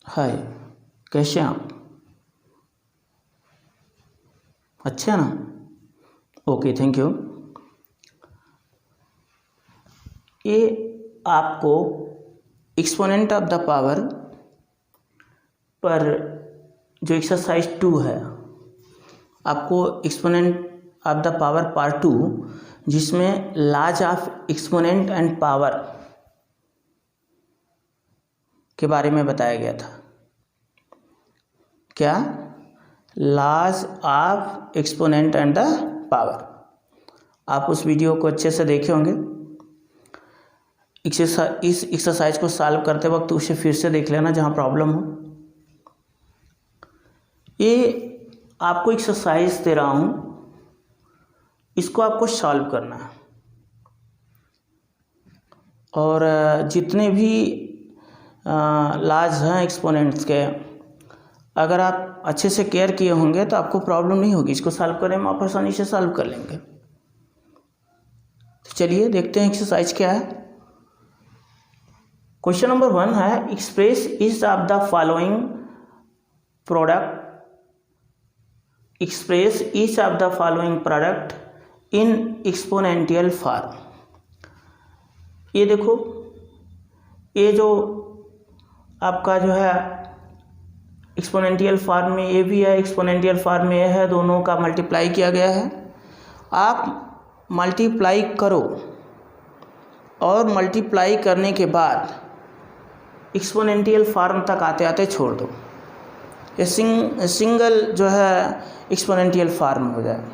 हाय, कैसे हैं आप? अच्छे हैं ना? Okay, thank you. ये आपको एक्सपोनेंट ऑफ द पावर पर जो एक्सरसाइज 2 है, आपको exponent of the power part 2 जिसमें laws of exponent and power के बारे में बताया गया था। क्या? Laws of exponent and the power. आप उस वीडियो को अच्छे से देखे होंगे। इस एक्सरसाइज को सॉल्व करते वक्त उसे फिर से देख लेना जहाँ प्रॉब्लम हो। ये आपको एक्सरसाइज दे रहा हूँ, इसको आपको सॉल्व करना है और जितने भी लॉज हैं एक्सपोनेंट्स के, अगर आप अच्छे से केयर किए होंगे तो आपको प्रॉब्लम नहीं होगी। इसको सॉल्व करने में आप आसानी से सॉल्व कर लेंगे। तो चलिए देखते हैं एक्सरसाइज क्या है। क्वेश्चन नंबर 1 है, express each of the following product, express each of the following product in exponential form. ये देखो, ये जो आपका जो है एक्सपोनेंशियल फॉर्म में ये भी है, एक्सपोनेंशियल फॉर्म में ये है, दोनों का मल्टीप्लाई किया गया है। आप मल्टीप्लाई करो और मल्टीप्लाई करने के बाद एक्सपोनेंशियल फॉर्म तक आते आते छोड़ दो। ये सिंगल जो है एक्सपोनेंशियल फॉर्म हो जाए।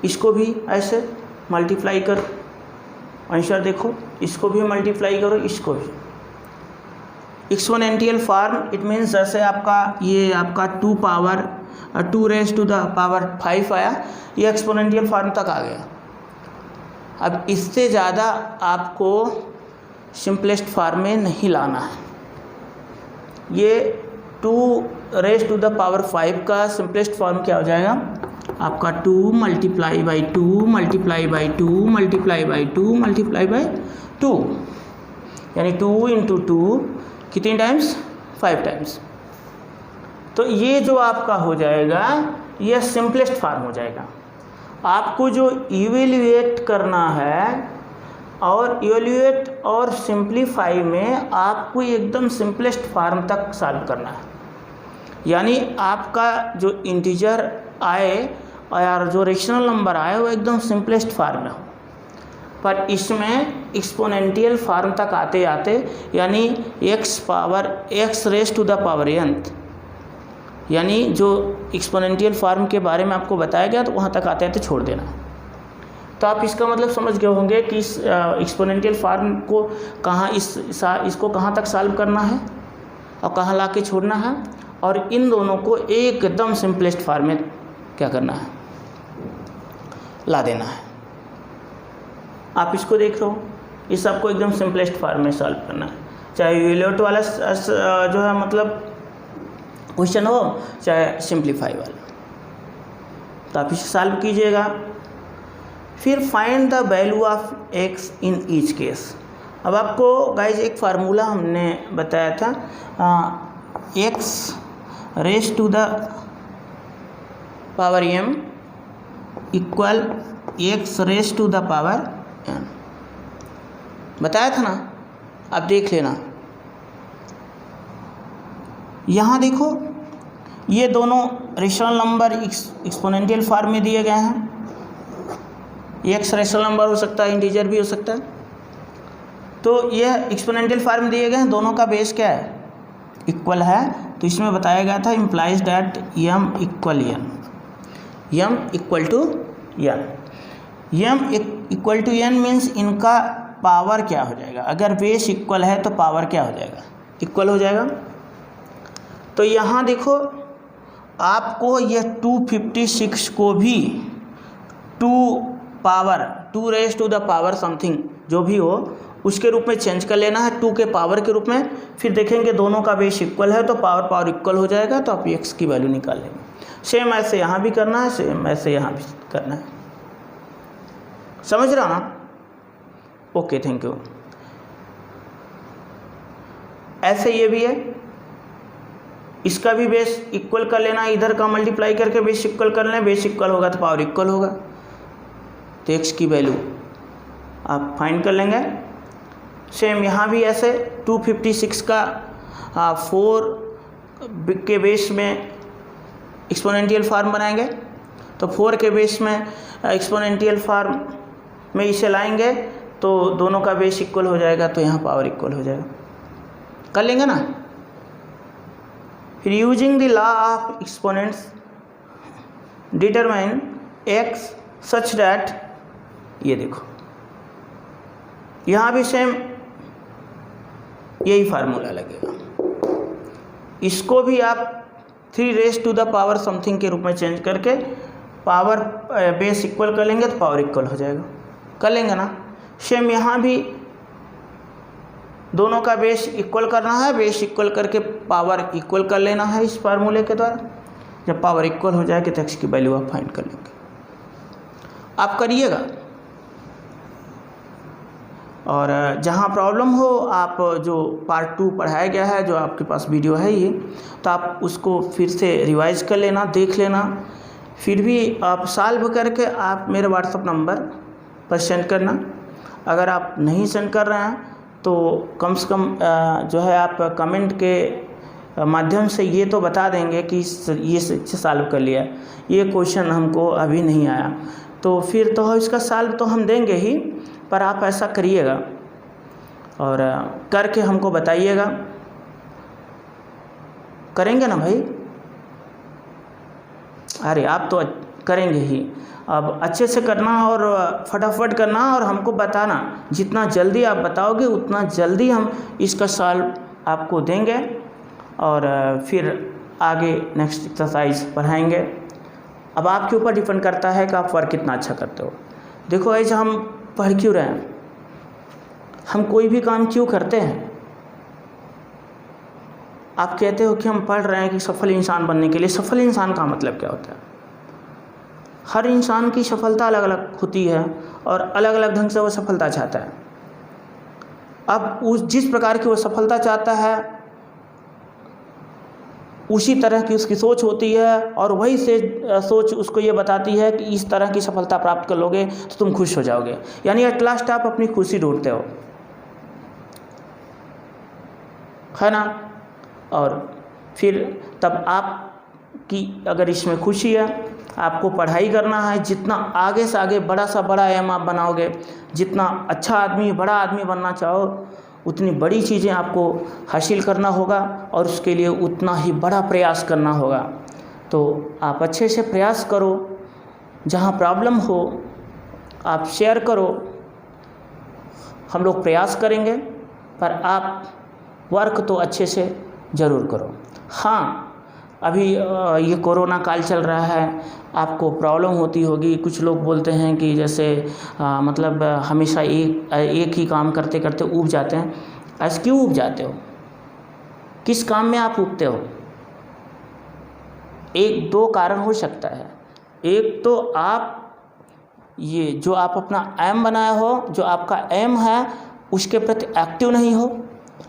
इसको भी ऐसे मल्टीप्लाई करो, आंसर देखो, इसको भी मल्टीप्लाई करो, इसको भी। एक्सपोनेंशियल फॉर्म इट मीन्स जैसे आपका ये आपका 2 रेज़ टू द पावर 5 आया, ये एक्सपोनेंशियल फॉर्म तक आ गया। अब इससे ज़्यादा आपको सिंपलेस्ट फॉर्म में नहीं लाना है। ये 2 रेज़ टू द पावर 5 का सिंपलेस्ट फॉर्म क्या हो जाएगा आपका? 2 multiply by 2 multiply by 2 multiply by 2 multiply by 2, यानी 2 इंटू 2 कितनी टाइम्स? 5 टाइम्स। तो ये जो आपका हो जाएगा ये सिंपलेस्ट फॉर्म हो जाएगा। आपको जो इवेल्युएट करना है और इवेल्युएट और सिंप्लीफाई में आपको एकदम सिंपलेस्ट फॉर्म तक सॉल्व करना है। यानी आपका जो इंटीजर आए और जो रेशनल नंबर आए वो एकदम सिंपलेस्ट फॉर्म में हो, पर इसमें एक्सपोनेंशियल फॉर्म तक आते आते यानी x raise to the power n, यानी जो एक्सपोनेंशियल फॉर्म के बारे में आपको बताया गया तो वहाँ तक आते आते छोड़ देना। तो आप इसका मतलब समझ गए होंगे कि इस एक्सपोनेंशियल फॉर्म को कहाँ इसको कहाँ तक सॉल्व करना है और कहाँ ला के छोड़ना है, और इन दोनों को एकदम सिंपलेस्ट फॉर्म में क्या करना है? ला देना है। आप इसको देख रहे हो, इस सबको एकदम सिंपलेस्ट फॉर्म में सॉल्व करना है, चाहे इवेल्युएट वाला जो है मतलब क्वेश्चन हो, चाहे सिंप्लीफाई वाला। तो आप इसे सॉल्व कीजिएगा। फिर find the value of x in each case. अब आपको गाइज एक फार्मूला हमने बताया था, x raise to the power m equal x raise to the power n, बताया था ना? आप देख लेना। यहाँ देखो, ये दोनों रेशनल नंबर एक्सपोनेंशियल फॉर्म में दिए गए हैं। x रेशनल नंबर हो सकता है, इंटीजर भी हो सकता है। तो यह एक्सपोनेंशियल फॉर्म दिए गए हैं, दोनों का बेस क्या है? इक्वल है। तो इसमें बताया गया था implies that m equal n, m equal to n। m equal to n means इनका पावर क्या हो जाएगा? अगर बेस इक्वल है तो पावर क्या हो जाएगा? इक्वल हो जाएगा। तो यहाँ देखो, आपको यह 256 को भी 2 raise to the power something जो भी हो उसके रूप में चेंज कर लेना है, 2 के पावर के रूप में। फिर देखेंगे दोनों का बेस इक्वल है तो पावर इक्वल हो जाएगा, तो आप x की वैल्यू निकाल लेंगे। सेम ऐसे यहाँ भी करना है, सेम ऐसे यहाँ भी करना है। समझ रहा ना? Okay, thank you. ऐसे ये भी है, इसका भी बेस इक्वल कर लेना, इधर का मल्टीप्लाई करके बेस इक्वल कर लेना, बेस इक्वल होगा तो पावर इक्वल होगा, तो x की वैल्यू आप फाइंड कर लेंगे। सेम यहाँ भी ऐसे 256 का 4 के बेस में एक्सपोनेंशियल फॉर्म बनाएंगे, तो 4 के बेस में एक्सपोनेंशियल फॉर्म में इसे लाएंगे तो दोनों का बेस इक्वल हो जाएगा, तो यहाँ पावर इक्वल हो जाएगा। कर लेंगे ना। फिर using the law of exponents determine x such that, ये देखो यहाँ भी सेम यही फार्मूला लगेगा, इसको भी आप 3 raise to the power something के रूप में चेंज करके पावर बेस इक्वल कर लेंगे तो पावर इक्वल हो जाएगा। कर लेंगे ना। सेम यहाँ भी दोनों का बेस इक्वल करना है, बेस इक्वल करके पावर इक्वल कर लेना है इस फार्मूले के द्वारा। जब पावर इक्वल हो जाएगी तो x की वैल्यू आप फाइंड कर लेंगे। आप करिएगा, और जहाँ प्रॉब्लम हो आप जो पार्ट 2 पढ़ाया गया है, जो आपके पास वीडियो है ये, तो आप उसको फिर से रिवाइज कर लेना, देख लेना। फिर भी आप सॉल्व करके आप मेरे व्हाट्सएप नंबर पर सेंड करना। अगर आप नहीं सेंड कर रहे हैं तो कम से कम जो है आप कमेंट के माध्यम से ये तो बता देंगे कि ये सॉल्व कर लिया, ये क्वेश्चन हमको अभी नहीं आया, तो फिर तो इसका सॉल्व तो हम देंगे ही, पर आप ऐसा करिएगा और करके हमको बताइएगा। करेंगे ना भाई? अरे आप तो करेंगे ही। अब अच्छे से करना और फटाफट करना और हमको बताना। जितना जल्दी आप बताओगे उतना जल्दी हम इसका सॉल्व आपको देंगे और फिर आगे नेक्स्ट एक्सरसाइज पढ़ाएंगे। अब आपके ऊपर डिपेंड करता है कि आप वर्क कितना अच्छा करते हो। देखो ऐसे हम पढ़ क्यों रहे हैं, हम कोई भी काम क्यों करते हैं? आप कहते हो कि हम पढ़ रहे हैं कि सफल इंसान बनने के लिए। सफल इंसान का मतलब क्या होता है? हर इंसान की सफलता अलग अलग होती है और अलग अलग ढंग से वो सफलता चाहता है। अब उस जिस प्रकार की वो सफलता चाहता है उसी तरह की उसकी सोच होती है और वही से सोच उसको ये बताती है कि इस तरह की सफलता प्राप्त कर लोगे तो तुम खुश हो जाओगे। यानी एट लास्ट आप अपनी खुशी ढूंढते हो, है ना? और फिर तब आपकी अगर इसमें खुशी है, आपको पढ़ाई करना है, जितना आगे से आगे बड़ा सा बड़ा एम आप बनाओगे, जितना अच्छा आदमी बड़ा आदमी बनना चाहो उतनी बड़ी चीज़ें आपको हासिल करना होगा और उसके लिए उतना ही बड़ा प्रयास करना होगा। तो आप अच्छे से प्रयास करो, जहाँ प्रॉब्लम हो आप शेयर करो, हम लोग प्रयास करेंगे, पर आप वर्क तो अच्छे से ज़रूर करो। हाँ, अभी ये कोरोना काल चल रहा है, आपको प्रॉब्लम होती होगी। कुछ लोग बोलते हैं कि जैसे मतलब हमेशा एक ही काम करते करते ऊब जाते हैं। ऐसे क्यों ऊब जाते हो? किस काम में आप ऊबते हो? एक दो कारण हो सकता है। एक तो आप ये जो आप अपना एम बनाया हो, जो आपका एम है उसके प्रति एक्टिव नहीं हो।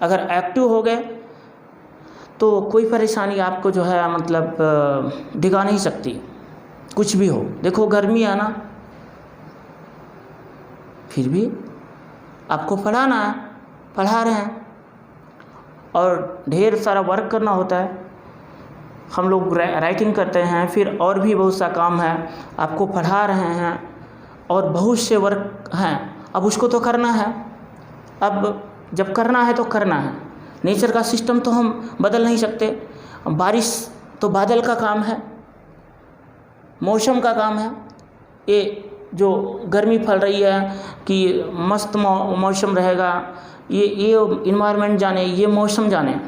अगर एक्टिव हो गए तो कोई परेशानी आपको जो है मतलब दिखा नहीं सकती, कुछ भी हो। देखो गर्मी है ना, फिर भी आपको पढ़ाना है, पढ़ा रहे हैं और ढेर सारा वर्क करना होता है। हम लोग राइटिंग करते हैं, फिर और भी बहुत सा काम है, आपको पढ़ा रहे हैं और बहुत से वर्क हैं। अब उसको तो करना है। अब जब करना है तो करना है। नेचर का सिस्टम तो हम बदल नहीं सकते। बारिश तो बादल का काम है, मौसम का काम है। ये जो गर्मी फैल रही है कि मस्त मौसम रहेगा, ये इन्वायरमेंट जाने, ये मौसम जाने,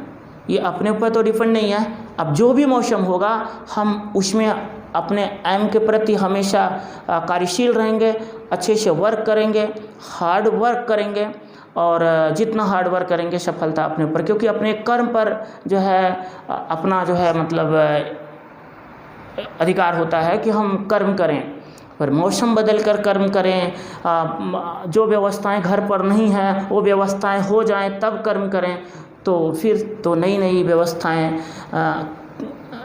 ये अपने ऊपर तो डिपेंड नहीं है। अब जो भी मौसम होगा हम उसमें अपने एम के प्रति हमेशा कार्यशील रहेंगे, अच्छे से वर्क करेंगे, हार्ड वर्क करेंगे और जितना हार्ड वर्क करेंगे सफलता अपने ऊपर, क्योंकि अपने कर्म पर जो है अपना जो है मतलब अधिकार होता है कि हम कर्म करें। पर मौसम बदल कर कर्म करें, जो व्यवस्थाएं घर पर नहीं हैं वो व्यवस्थाएं हो जाएं तब कर्म करें। तो फिर तो नई नई व्यवस्थाएं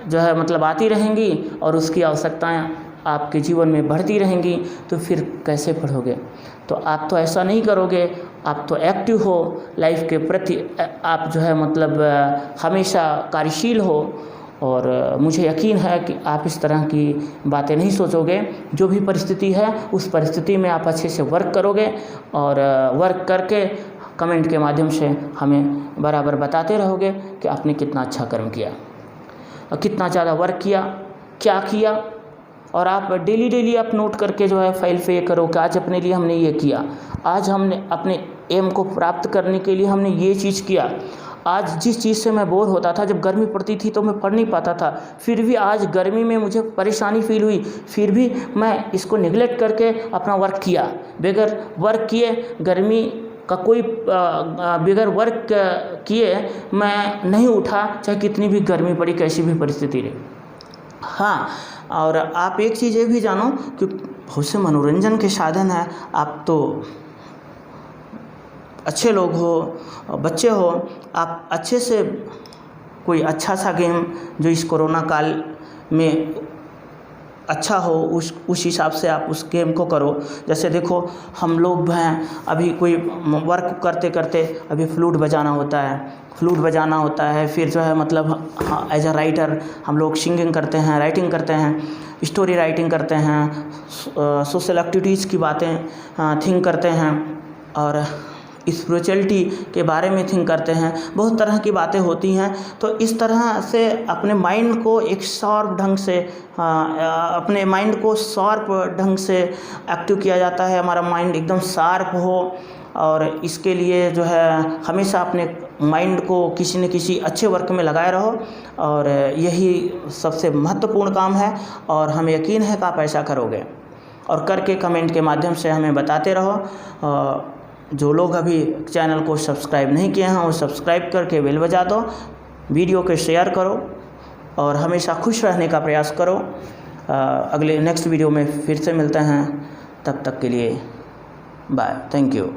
जो है मतलब आती रहेंगी और उसकी आवश्यकताएं आपके जीवन में बढ़ती रहेंगी, तो फिर कैसे पढ़ोगे? तो आप तो ऐसा नहीं करोगे, आप तो एक्टिव हो लाइफ के प्रति, आप जो है मतलब हमेशा कार्यशील हो। और मुझे यकीन है कि आप इस तरह की बातें नहीं सोचोगे। जो भी परिस्थिति है उस परिस्थिति में आप अच्छे से वर्क करोगे और वर्क करके कमेंट के माध्यम से हमें बराबर बताते रहोगे कि आपने कितना अच्छा कर्म किया, कितना ज़्यादा वर्क किया, क्या किया। और आप डेली आप नोट करके जो है फाइल पे ये करो कि आज अपने लिए हमने ये किया, आज हमने अपने एम को प्राप्त करने के लिए हमने ये चीज़ किया। आज जिस चीज़ से मैं बोर होता था, जब गर्मी पड़ती थी तो मैं पढ़ नहीं पाता था, फिर भी आज गर्मी में मुझे परेशानी फील हुई, फिर भी मैं इसको निगलेक्ट करके अपना वर्क किया। बगैर वर्क किए गर्मी का कोई बगैर वर्क किए मैं नहीं उठा, चाहे कितनी भी गर्मी पड़ी, कैसी भी परिस्थिति रही। हाँ, और आप एक चीज़ ये भी जानो कि बहुत से मनोरंजन के साधन हैं। आप तो अच्छे लोग हो, बच्चे हो, आप अच्छे से कोई अच्छा सा गेम जो इस कोरोना काल में अच्छा हो उस हिसाब से आप उस गेम को करो। जैसे देखो हम लोग हैं, अभी कोई वर्क करते करते अभी फ्लूट बजाना होता है, फिर जो है मतलब एज अ राइटर हम लोग सिंगिंग करते हैं, राइटिंग करते हैं, स्टोरी राइटिंग करते हैं, सोशल एक्टिविटीज़ की बातें थिंक करते हैं और स्पिरिचुअलिटी के बारे में थिंक करते हैं। बहुत तरह की बातें होती हैं। तो इस तरह से अपने माइंड को एक शार्प ढंग से एक्टिव किया जाता है। हमारा माइंड एकदम शार्प हो, और इसके लिए जो है हमेशा अपने माइंड को किसी न किसी अच्छे वर्क में लगाए रहो, और यही सबसे महत्वपूर्ण काम है। और हमें यकीन है कि आप ऐसा करोगे, और करके कमेंट के माध्यम से हमें बताते रहो। जो लोग अभी चैनल को सब्सक्राइब नहीं किए हैं वो सब्सक्राइब करके बेल बजा दो, वीडियो को शेयर करो और हमेशा खुश रहने का प्रयास करो। अगले नेक्स्ट वीडियो में फिर से मिलते हैं, तब तक के लिए बाय, थैंक यू।